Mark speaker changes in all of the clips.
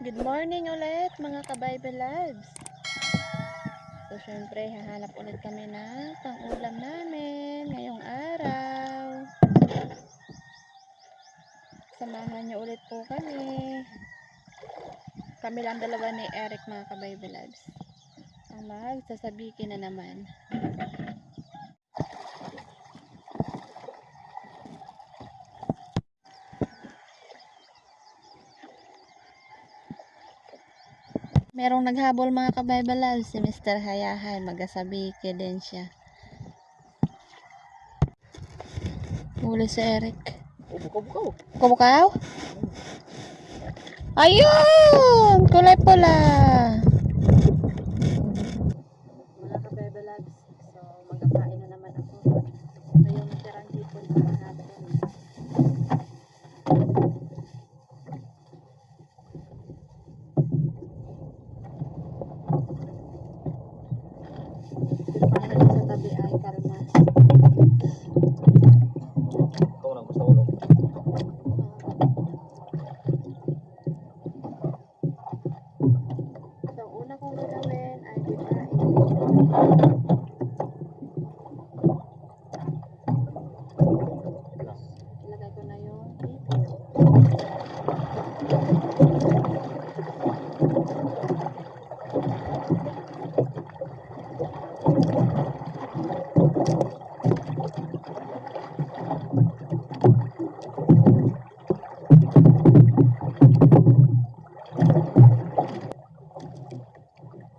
Speaker 1: Good morning ulit mga ka-Bible Loves. So syempre hahanap ulit kami ng pang-ulam namin ngayong araw. Samahan niyo ulit po kami. Kami lang dalawa ni Eric mga ka-Bible Loves. Ang magsasabikin na naman. Merong naghabol mga ka-Bible Loves, si Mr. Hayahay, magasabiki din siya. Huli si Eric. Kubukaw? Ayun! Kulay pula! Mga ka-Bible Loves, so magkakain na naman ako. So yung natirang hipon sa hapon. Panginoon sa tabi ay kalma.
Speaker 2: Ito lang basta ulo.
Speaker 1: So, una kong gagawin ay dipain. Ilagay ko na yung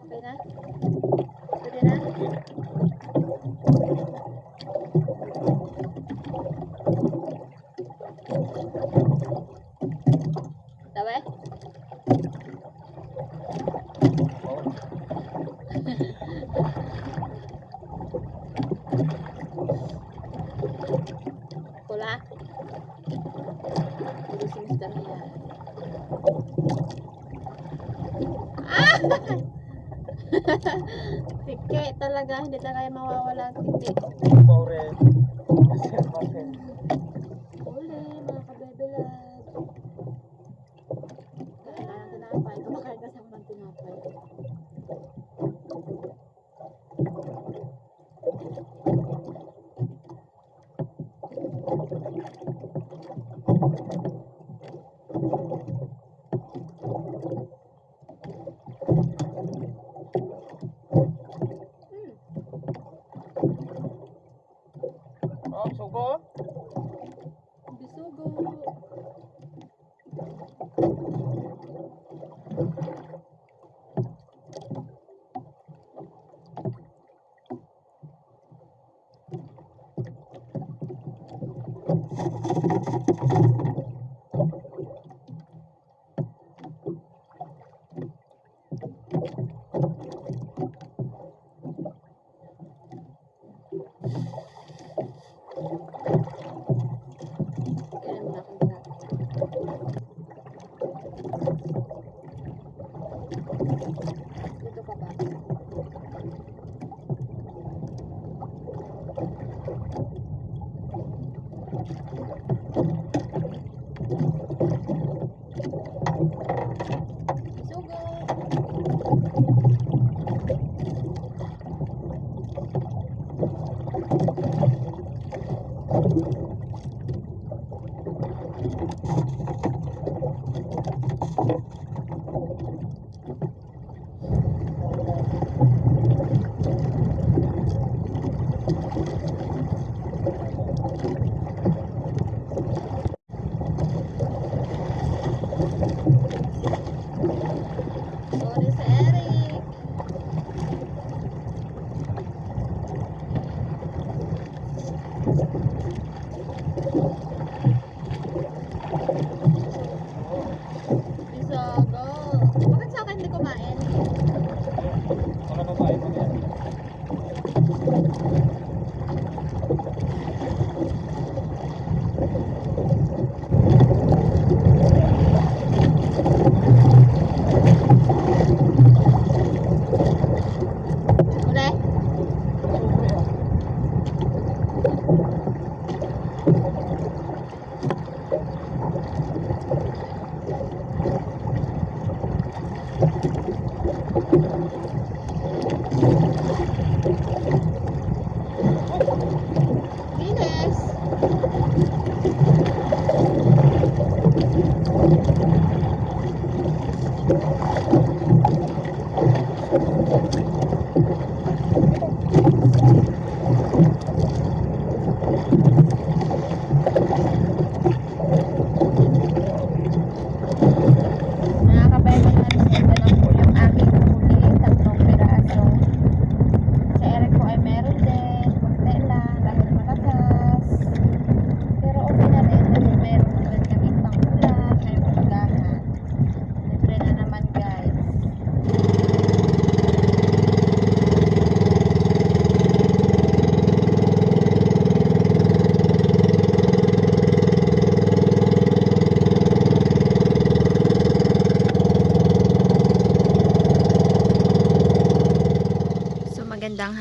Speaker 1: okay na? Pwede na? Tawe? Pula? Pwede si Mr. Hayahay. Ah! Tiki talaga, hindi talaga mawawala ang tiki.
Speaker 2: Paure.
Speaker 1: Huli, mga ka-Bible Loves. Kain na ng tinapay. Kumakain kasi ako ng tinapay.
Speaker 2: Oh, sugo.
Speaker 1: Bisugo. Kain muna akong tinapay.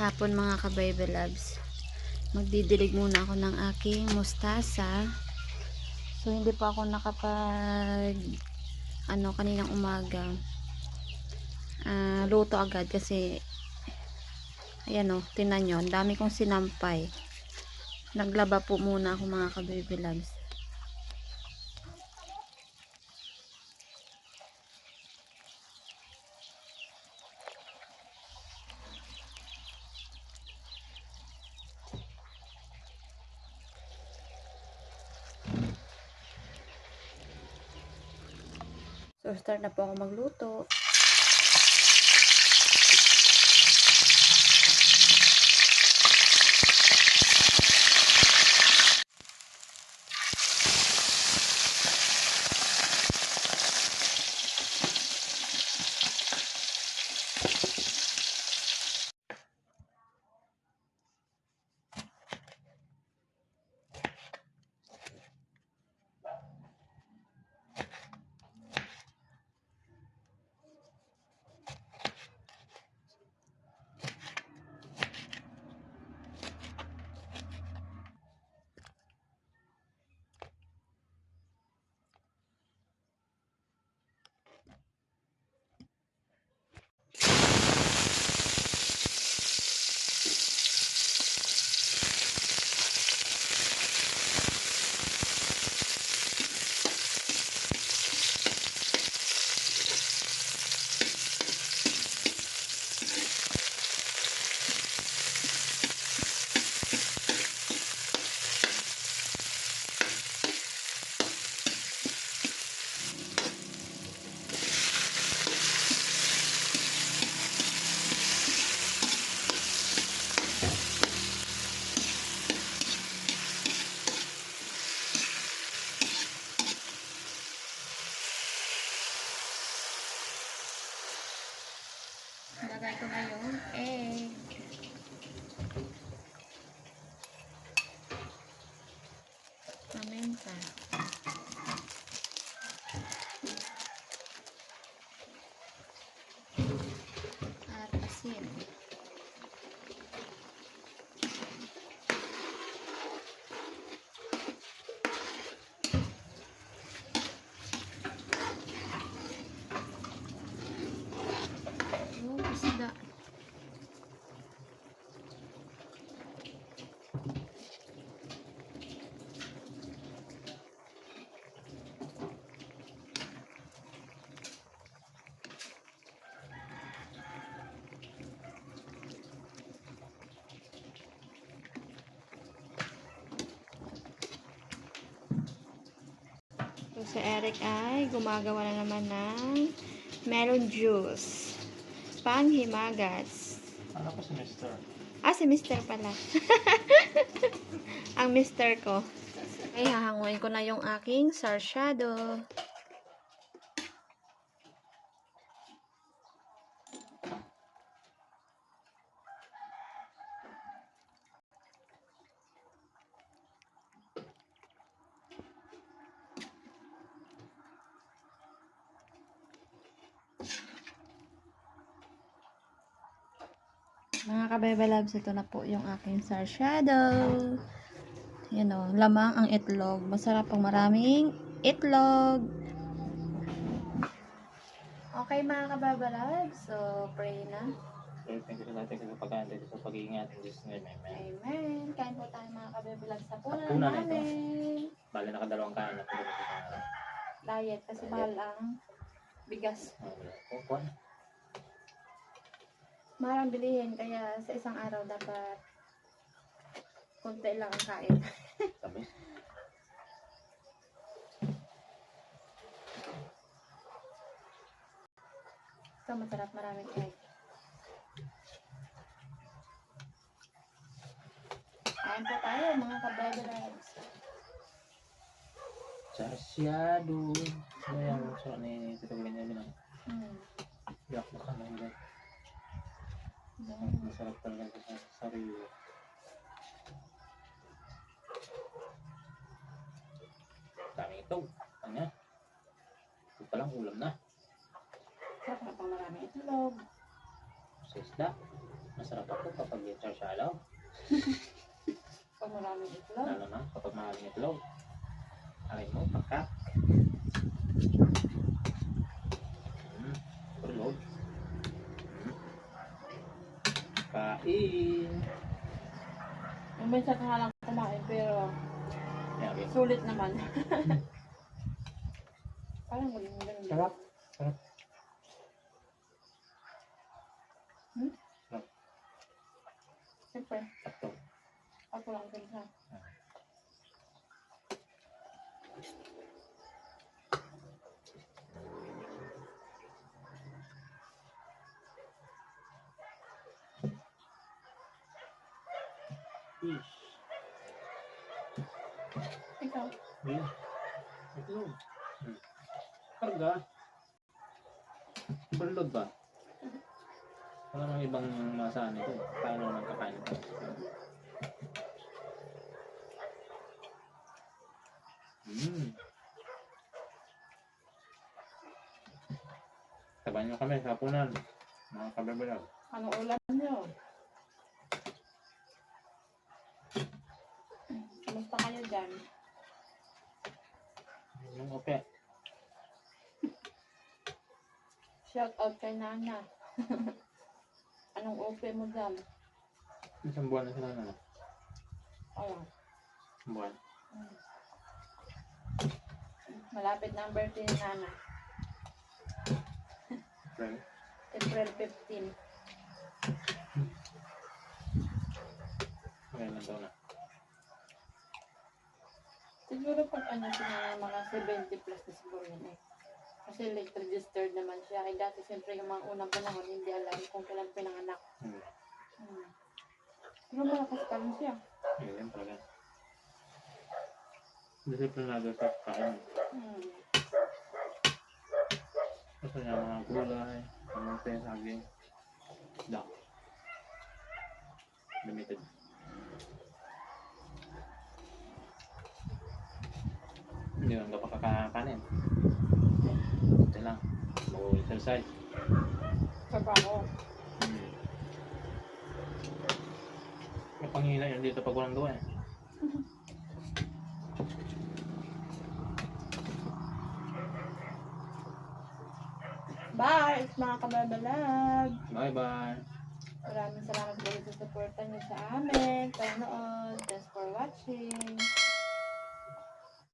Speaker 1: hapon mga ka-baby loves. Magdidilig muna ako ng aking mustasa. So hindi pa ako nakapag kaninang umaga. Luto agad kasi ayan o, tingnan nyo, ang dami kong sinampay. Naglaba po muna ako mga ka-baby loves. So, start na po ako magluto. Lagay ko na yung egg. Paminta. At asin. Yung isda. So, si Eric ay gumagawa na naman ng melon juice. Panghimagas.
Speaker 2: Ano ko si Mr.?
Speaker 1: Si Mr. pala. Ang Mr. ko. Ay, hahanguin ko na yung aking sarsyado. Mga ka-baby loves, ito na po yung aking sarsyado. Yan o, lamang ang itlog. Masarap pang maraming itlog. Okay mga ka-baby loves, so pray na.
Speaker 2: Lord, thank you sa natin sa pag-aantay sa pag-iingat in Jesus' name, amen.
Speaker 1: Amen. Kain po tayo mga ka-baby loves sa punan
Speaker 2: Punan na ito.
Speaker 1: namin.
Speaker 2: Bali, nakadalawang kain na po dito sa
Speaker 1: Diet kasi mahal ang bigas.
Speaker 2: kukuan.
Speaker 1: Mahal ang bilihin, kaya sa isang araw dapat konti lang ang kain.
Speaker 2: Tamis.
Speaker 1: Ito masarap, maraming egg. Kain po tayo mga ka-baby loves.
Speaker 2: Sarsyado. Ano yung sarap ni Tito Benjamin? Yak na ka lang. Masarap talaga sa sarili. Dami ito. Ano yan? Ito palang ulam na.
Speaker 1: Sarap na pang maraming itlog.
Speaker 2: Sa isda. Masarap ako kapag shallow.
Speaker 1: Pag maraming itlog.
Speaker 2: Lalo na kapag maraming itlog. Alay mo, pagka. Tulog. Kain.
Speaker 1: Minsan ka nga lang kumain pero
Speaker 2: Yagi.
Speaker 1: sulit naman. Parang maging ganun.
Speaker 2: Sarap. Sarap.
Speaker 1: Siyempre,
Speaker 2: Sakto.
Speaker 1: ako lang din ha.
Speaker 2: Fish.
Speaker 1: Ikaw,
Speaker 2: Fish. Itlog. Karga. Berlod ba? Wala nang ibang masaan ito. Kaya naman kakain ito. Sabahan nyo kami sa hapunan. Mga kabebelag.
Speaker 1: anong ulam niyo? Kamusta kayo dyan?
Speaker 2: Yung ope.
Speaker 1: Shout out kay Nana. Anong OP mo dyan?
Speaker 2: Isang buwan na sila na.
Speaker 1: Ayan.
Speaker 2: Isang buwan.
Speaker 1: Malapit na ang birthday ni Nana.
Speaker 2: Right?
Speaker 1: April 15.
Speaker 2: Ngayon lang daw na.
Speaker 1: Siguro pag ano siya mga 70 plus na siguro yun eh. Kasi late registered naman siya. Ay dati siyempre yung mga unang panahon hindi alam kung kailan pinanganak. Pero malakas pa rin siya.
Speaker 2: Ngayon talaga. Disiplinado sa kain. Gusto niya mga gulay, kamote, saging, dak. Limited. Hindi lang kapag kakakanin. Ito lang. Mag-exercise.
Speaker 1: Trabaho.
Speaker 2: May panghina yun dito pag walang gawa eh.
Speaker 1: Bye! It's mga kababalag!
Speaker 2: Bye-bye!
Speaker 1: Maraming salamat ulit sa supportan niyo sa amin. Panood. Thanks for watching.